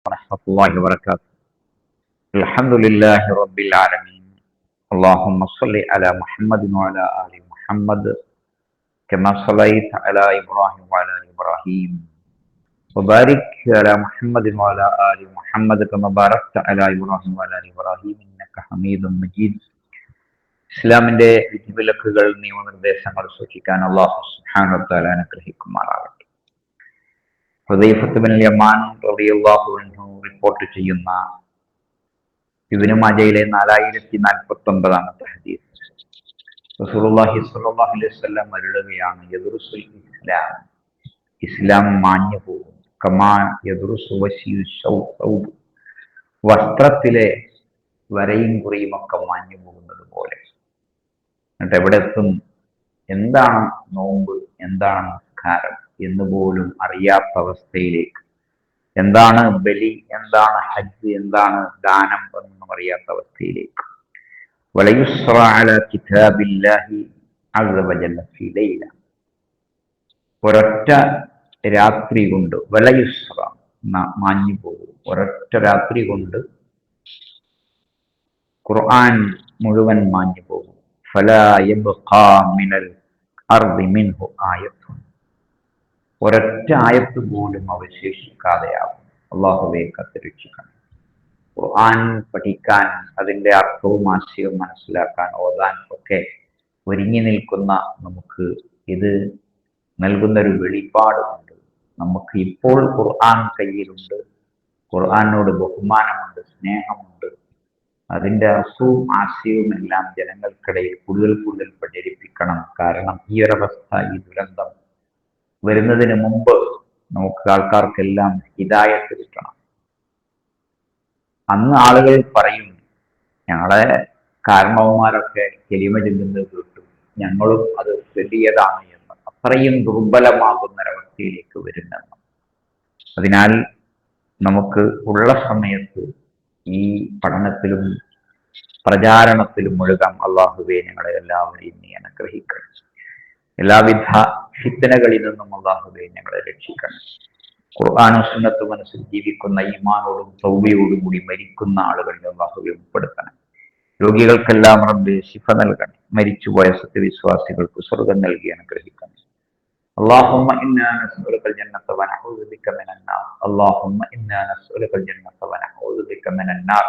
ورحمة الله وبركاته. الحمد لله رب العالمين. اللهم صل على محمد وعلى آل محمد كما صليت على إبراهيم وعلى آل إبراهيم وبارك على محمد وعلى آل محمد كما باركت على إبراهيم وعلى آل إبراهيم إنك حميد مجيد. ഇസ്ലാമിന്റെ വിധിവിലക്കുകൾ നിയമനിർദ്ദേശങ്ങൾ സൂക്ഷിക്കാൻ അല്ലാഹു സുബ്ഹാനഹു വ തആല അനുഗ്രഹിക്കുമാറാകട്ടെ. ഹുദൈഫത്ത് ബിൻ യമാൻ റളിയല്ലാഹു അൻഹു റിപ്പോർട്ട് ചെയ്യുന്ന ഇബ്നു മാജയിലെ 4049 ഹദീസ്, റസൂലുള്ളാഹി സ്വല്ലല്ലാഹു അലൈഹി വസല്ലം അരുളുകയാണ്, യദ്റുസുൽ ഇസ്ലാം, ഇസ്ലാം മാഞ്ഞു പോകും, കമാ യദ്റുസു വശിയു സൗബ്, വസ്ത്രത്തിലെ വരയും കുറിയും ഒക്കെ മാഞ്ഞു പോകുന്നത് പോലെ. എന്നിട്ട് എവിടെ എത്തും? എന്താണ് നോമ്പ്, എന്താണ് നമസ്കാരം എന്ന് പോലും അറിയാത്ത അവസ്ഥയിലേക്ക്, എന്താണ് ബലി, എന്താണ് ഹജ്ജ്, എന്താണ് ദാനം എന്നൊന്നും അറിയാത്ത അവസ്ഥയിലേക്ക്. വലയുസ്റ അലാ കിതാബില്ലാഹി അസ്സ വജല്ല ഫീ ലൈല, ഒരൊറ്റ രാത്രി കൊണ്ട്, വലയുസ്റ മാഞ്ഞു പോകും, ഒരൊറ്റ രാത്രി കൊണ്ട് ഖുർആൻ മുഴുവൻ മാഞ്ഞു പോകും. ഫലാ യബ്ഖാ മിനൽ അർദി മിൻഹു ആയത്തുൻ, ഒരൊറ്റ ആയത്ത് പോലും അവശേഷിക്കാതെയാകും. അല്ലാഹുവേ കാത്തുരക്ഷിക്കണം. ഖുർആൻ പഠിക്കാൻ, അതിന്റെ അർത്ഥവും ആശയവും മനസ്സിലാക്കാൻ, ഓതാൻ ഒക്കെ ഒരുങ്ങി നിൽക്കുന്ന നമുക്ക് ഇത് നൽകുന്നൊരു വെളിപ്പാടുണ്ട്. നമുക്ക് ഇപ്പോൾ ഖുർആൻ കയ്യിലുണ്ട്, ഖുർആനോട് ബഹുമാനമുണ്ട്, സ്നേഹമുണ്ട്. അതിന്റെ അർത്ഥവും ആശയവും എല്ലാം ജനങ്ങൾക്കിടയിൽ കൂടുതൽ കൂടുതൽ പ്രചരിപ്പിക്കണം. കാരണം ഈ ഒരവസ്ഥ, ഈ ദുരന്തം വരുന്നതിന് മുമ്പ് നമുക്ക് ആൾക്കാർക്കെല്ലാം ഹിദായത്ത് കിട്ടണം. അന്ന് ആളുകൾ പറയും, ഞങ്ങളെ കാരണവന്മാരൊക്കെ കലിമ ചൊല്ലുന്നത് കേട്ടു, ഞങ്ങളും അത് വലിയതാണ് എന്ന്. അത്രയും ദുർബലമാകുന്നൊരവസ്ഥയിലേക്ക് വരുമെന്ന്. അതിനാൽ നമുക്ക് ഉള്ള സമയത്ത് ഈ പഠനത്തിലും പ്രചാരണത്തിലും മുഴുകാം. അള്ളാഹുവേ ഞങ്ങളെ എല്ലാവരെയും നീ അനുഗ്രഹിക്കണം. എല്ലാവിധ ഫിത്നകളിൽ നിന്നും അള്ളാഹുവേ ഞങ്ങളെ രക്ഷിക്കണം. ഖുർആനും സുന്നത്തും മനസ്സിൽ ജീവിക്കുന്ന, ഈമാനോടും തൗബയോടും കൂടി മരിക്കുന്ന ആളുകളിൽ അള്ളാഹുവെ ഉൾപ്പെടുത്തണം. രോഗികൾക്കെല്ലാം റബ്ബേ ശിഫ നൽകണം. മരിച്ചുപോയ സത്യവിശ്വാസികൾക്ക് സ്വർഗം നൽകി അനുഗ്രഹിക്കണം. اللهم إنا نسألك الجنة ونعوذ بك من النار. اللهم إنا نسألك الجنة ونعوذ بك من النار.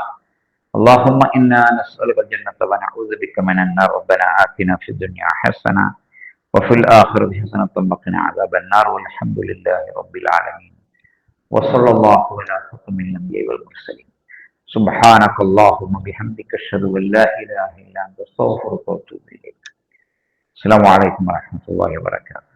اللهم إنا نسألك الجنة ونعوذ بك من النار. ربنا آتنا في الدنيا حسنة وفي الآخرة حسنة وقنا عذاب النار. والحمد لله رب العالمين. وصلى الله على خاتم الأنبياء والمرسلين. سبحانك اللهم وبحمدك أشهد أن لا إله إلا أنت أستغفرك وأتوب إليك. السلام عليكم ورحمة الله وبركاته.